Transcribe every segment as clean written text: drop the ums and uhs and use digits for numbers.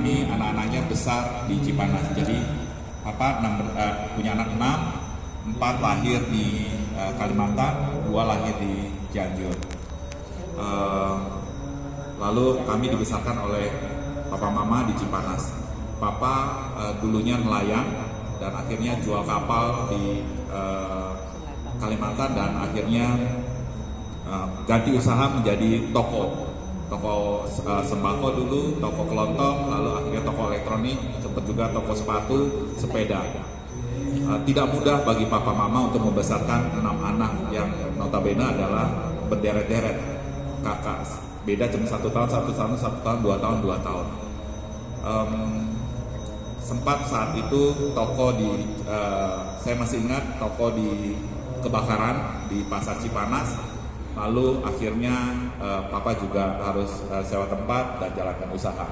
kami anak-anaknya besar di Cipanas. Jadi papa punya anak 6, 4 lahir di Kalimantan, 2 lahir di Cianjur. Lalu kami dibesarkan oleh papa mama di Cipanas. Papa dulunya nelayan dan akhirnya jual kapal di Kalimantan dan akhirnya ganti usaha menjadi toko sembako dulu, toko kelontong, lalu akhirnya toko elektronik, sempat juga toko sepatu, sepeda. Tidak mudah bagi papa mama untuk membesarkan 6 anak yang notabene adalah berderet-deret kakak, beda cuma 1 tahun, 1 tahun, 2 tahun, 2 tahun. Sempat saat itu toko saya masih ingat toko di kebakaran di Pasar Cipanas, lalu akhirnya papa juga harus sewa tempat dan jalankan usaha.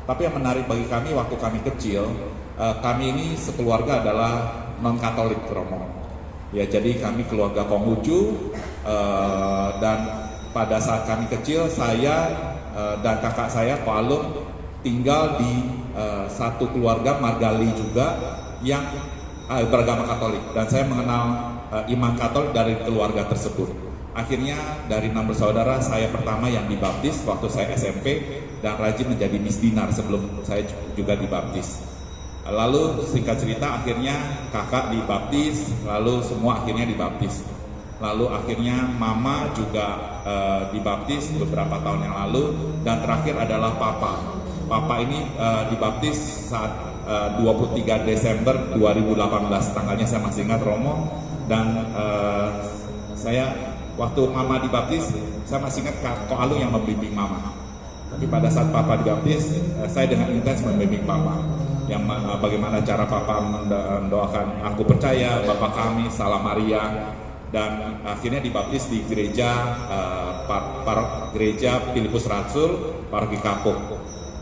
Tapi yang menarik bagi kami waktu kami kecil, kami ini sekeluarga adalah non-Katolik, Romo. Ya, jadi kami keluarga Konghucu, dan pada saat kami kecil, saya dan kakak saya, Ko Alun, tinggal di satu keluarga Margali juga yang beragama Katolik, dan saya mengenal iman Katolik dari keluarga tersebut. Akhirnya dari 6 bersaudara, saya pertama yang dibaptis waktu saya SMP dan rajin menjadi misdinar sebelum saya juga dibaptis. Lalu singkat cerita akhirnya kakak dibaptis, lalu semua akhirnya dibaptis. Lalu akhirnya mama juga dibaptis beberapa tahun yang lalu, dan terakhir adalah papa. Papa ini dibaptis saat 23 Desember 2018, tanggalnya saya masih ingat, Romo. Dan saya waktu mama dibaptis, saya masih ingat Ko Alun yang membimbing mama. Tapi pada saat papa dibaptis, saya dengan intens membimbing papa. Yang bagaimana cara papa mendoakan aku percaya, Bapa kami, Salam Maria, dan akhirnya dibaptis di gereja gereja Filipus Rasul, Paroki Kapuk.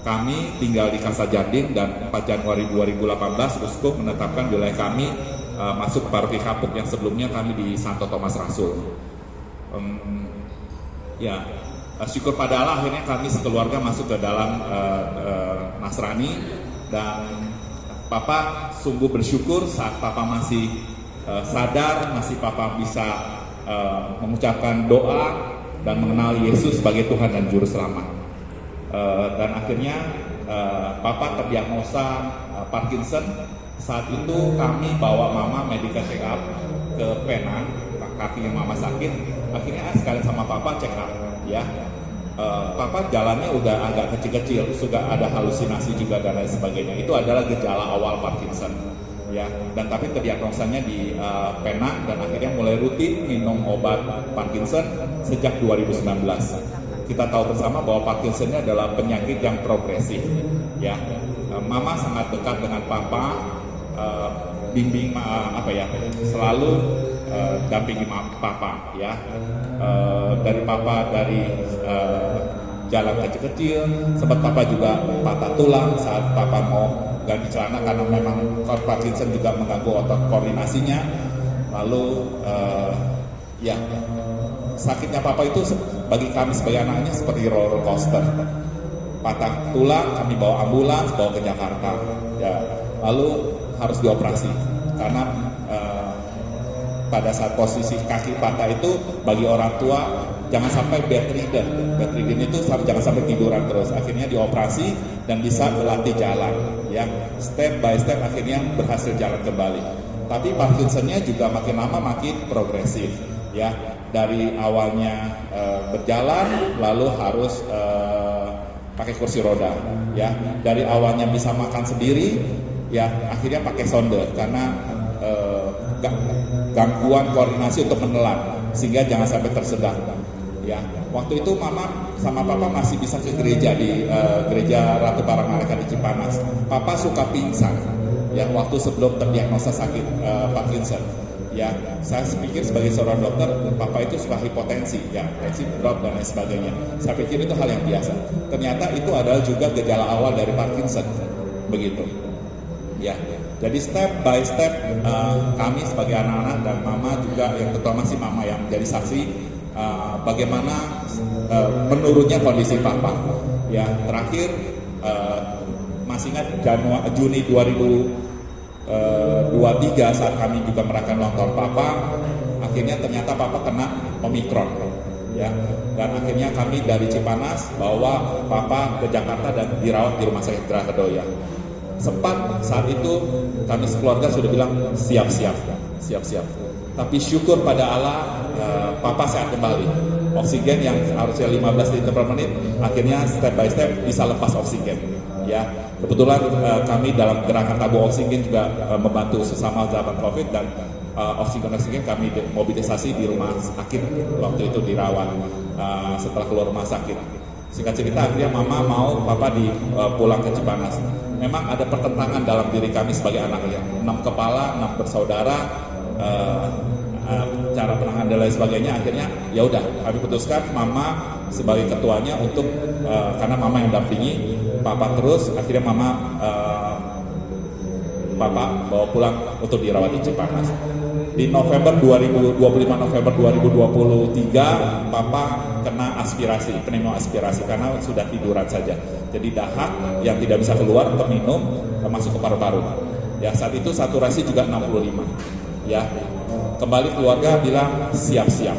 Kami tinggal di Kasajardin dan 4 Januari 2018 uskup menetapkan wilayah kami masuk Paroki Kapuk yang sebelumnya kami di Santo Thomas Rasul. Syukur pada Allah akhirnya kami sekeluarga masuk ke dalam Nasrani, dan papa sungguh bersyukur saat papa masih sadar, masih papa bisa mengucapkan doa dan mengenal Yesus sebagai Tuhan dan Juru Selamat. Dan akhirnya papa terdiagnosa Parkinson. Saat itu kami bawa mama medical check up ke Penang, kakinya mama sakit. Akhirnya sekalian sama papa check up, ya. Papa jalannya udah agak kecil-kecil, sudah ada halusinasi juga dan lain sebagainya. Itu adalah gejala awal Parkinson, ya. Dan tapi terdiagnosanya di Penang dan akhirnya mulai rutin minum obat Parkinson sejak 2019. Kita tahu bersama bahwa Parkinson ini adalah penyakit yang progresif, ya. Mama sangat dekat dengan papa, bimbing selalu dampingi papa, ya. Dari papa dari jalan kecil-kecil, sempat papa juga patah tulang saat papa mau ganti celana karena memang Parkinson juga mengganggu otot koordinasinya. Lalu sakitnya papa itu bagi kami sebagai anaknya seperti roller coaster. Patah tulang, kami bawa ambulans, bawa ke Jakarta, ya. Lalu harus dioperasi karena pada saat posisi kaki patah itu bagi orang tua jangan sampai bedridden. Bedridden itu jangan sampai tiduran terus. Akhirnya dioperasi dan bisa berlatih jalan, ya. Step by step akhirnya berhasil jalan kembali. Tapi Parkinsonnya juga makin lama makin progresif, ya. Dari awalnya berjalan lalu harus pakai kursi roda, ya. Dari awalnya bisa makan sendiri, ya, akhirnya pakai sonde karena gangguan koordinasi untuk menelan sehingga jangan sampai tersedak, ya. Waktu itu mama sama papa masih bisa ke gereja di gereja Ratu Para Malaikat di Cipanas. Papa suka pingsan, ya, waktu sebelum terdiagnosa sakit Parkinson, ya. Saya pikir sebagai seorang dokter papa itu suka hipotensi, ya, tensi drop dan lain sebagainya. Saya pikir itu hal yang biasa. Ternyata itu adalah juga gejala awal dari Parkinson, begitu, ya. Jadi step by step kami sebagai anak-anak dan mama juga, yang terutama si mama yang menjadi saksi bagaimana menurunnya kondisi papa. Ya, terakhir masih ingat Juni 2023 saat kami juga merayakan ulang tahun Papa, akhirnya ternyata Papa kena Omikron, ya. Dan akhirnya kami dari Cipanas bawa Papa ke Jakarta dan dirawat di Rumah Sakit Geraha Kedoya. Sempat saat itu kami sekeluarga sudah bilang siap-siap. Tapi syukur pada Allah, Papa sehat kembali. Oksigen yang harusnya 15 liter per menit, akhirnya step by step bisa lepas oksigen. Ya, kebetulan kami dalam gerakan tabung oksigen juga membantu sesama sahabat COVID, dan oksigen kami mobilisasi di rumah sakit waktu itu dirawat setelah keluar rumah sakit. Singkat cerita akhirnya Mama mau Papa pulang ke Cipanas. Memang ada pertentangan dalam diri kami sebagai anaknya, 6 kepala, 6 bersaudara, cara penanganan dan lain sebagainya. Akhirnya ya udah kami putuskan Mama sebagai ketuanya untuk karena Mama yang dampingi Papa terus. Akhirnya Papa bawa pulang untuk dirawat di Cipanas. Di November 25 November 2023 Papa kena pneumoaspirasi karena sudah tiduran saja. Jadi dahak yang tidak bisa keluar untuk minum masuk ke paru-paru. Ya, saat itu saturasi juga 65. Ya. Kembali keluarga bilang siap-siap.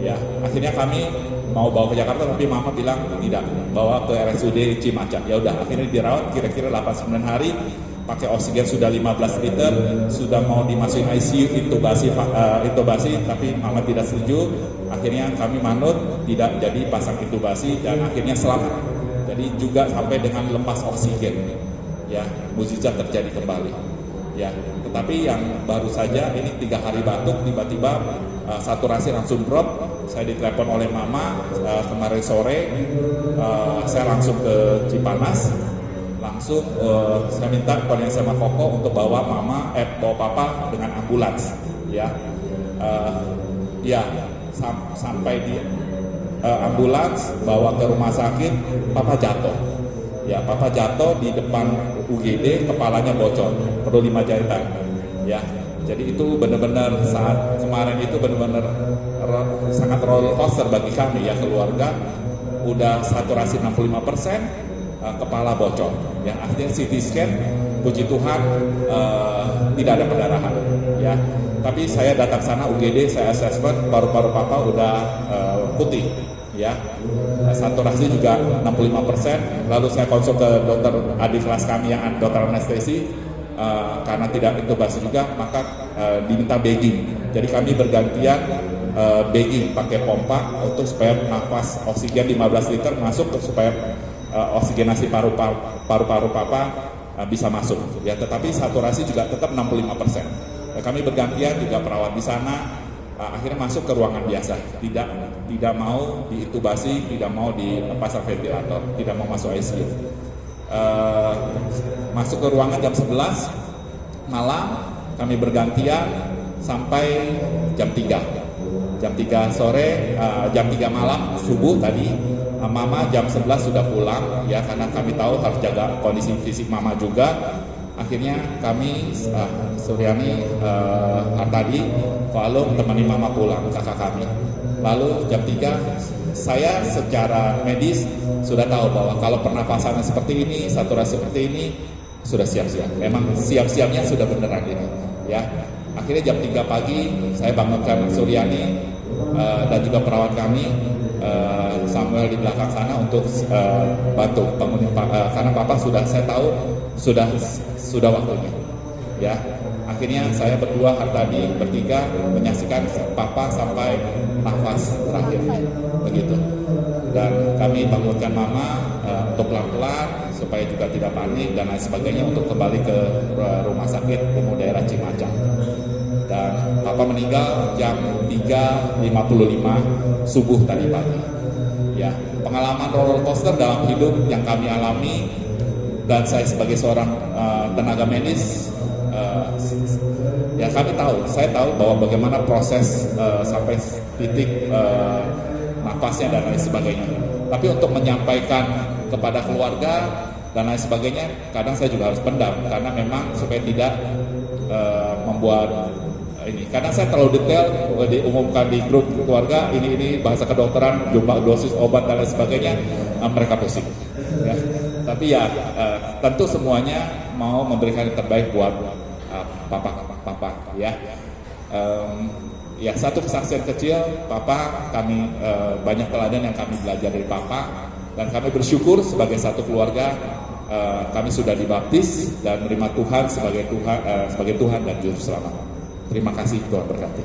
Ya, akhirnya kami mau bawa ke Jakarta tapi Mama bilang tidak, bawa ke RSUD Cimacan. Ya udah, akhirnya dirawat kira-kira 8-9 hari. Pakai oksigen sudah 15 liter, sudah mau dimasukin ICU, intubasi, tapi Mama tidak setuju. Akhirnya kami manut, tidak jadi pasang intubasi, dan akhirnya selamat. Jadi juga sampai dengan lepas oksigen, ya, mukjizat terjadi kembali. Ya, tetapi yang baru saja ini 3 hari batuk, tiba-tiba saturasi langsung drop. Saya ditelepon oleh Mama kemarin sore, saya langsung ke Cipanas. Langsung saya minta koordinasi sama Koko untuk bawa bawa Papa dengan ambulans, ya. Sampai di ambulans bawa ke rumah sakit, Papa jatuh. Ya, Papa jatuh di depan UGD, kepalanya bocor, perlu 5 jahitan. Ya, jadi itu benar-benar saat kemarin itu benar-benar sangat roller coaster bagi kami, ya, keluarga. Udah saturasi 65%, kepala bocor. Ya, akhirnya CT scan, puji Tuhan tidak ada pendarahan. Ya, tapi saya datang sana UGD, saya assessment, paru-paru Papa udah putih. Ya, saturasi juga 65%. Lalu saya konsul ke dokter adik kelas kami yang dokter anestesi, karena tidak intubasi juga, maka diminta bagging. Jadi kami bergantian bagging pakai pompa untuk supaya nafas oksigen 15 liter masuk supaya oksigenasi paru-paru Papa bisa masuk. Ya, tetapi saturasi juga tetap 65%. Kami bergantian juga perawat di sana. Akhirnya masuk ke ruangan biasa, tidak mau diintubasi, tidak mau dipasang ventilator, tidak mau masuk ICU. Masuk ke ruangan jam 11 malam, kami bergantian sampai jam 3 sore, jam 3 malam subuh tadi. Mama jam 11 sudah pulang, ya, karena kami tahu harus jaga kondisi fisik Mama juga. Akhirnya kami Suryani Hartadi Falum temani Mama pulang, kakak kami. Lalu jam 3 saya secara medis sudah tahu bahwa kalau pernapasannya seperti ini, saturasi seperti ini, sudah siap-siap. Memang siap-siapnya sudah beneran ini, ya. Akhirnya jam 3 pagi saya bangunkan Suryani dan juga perawat kami, Samuel di belakang sana untuk bantu bangunin karena Papa sudah, saya tahu sudah waktunya, ya. Akhirnya saya berdua tadi bertiga menyaksikan Papa sampai nafas terakhir, begitu. Dan kami bangunkan Mama untuk pelan-pelan supaya juga tidak panik dan lain sebagainya untuk kembali ke rumah sakit umum daerah Cimacan. Dan Papa meninggal jam 3.55 subuh tadi pagi. Ya, pengalaman roller coaster dalam hidup yang kami alami, dan saya sebagai seorang tenaga medis, ya saya tahu bahwa bagaimana proses sampai titik nafasnya dan lain sebagainya. Tapi untuk menyampaikan kepada keluarga dan lain sebagainya, kadang saya juga harus pendam karena memang supaya tidak membuat ini. Karena saya terlalu detail diumumkan di grup keluarga, ini bahasa kedokteran, jumlah dosis obat dan lain sebagainya, mereka pusing. Ya. Tapi ya tentu semuanya mau memberikan yang terbaik buat papa ya. Ya satu kesaksian kecil, papa kami banyak teladan yang kami belajar dari papa, dan kami bersyukur sebagai satu keluarga kami sudah dibaptis dan menerima Tuhan sebagai Tuhan dan Juru Selamat. Terima kasih, Tuhan berkati.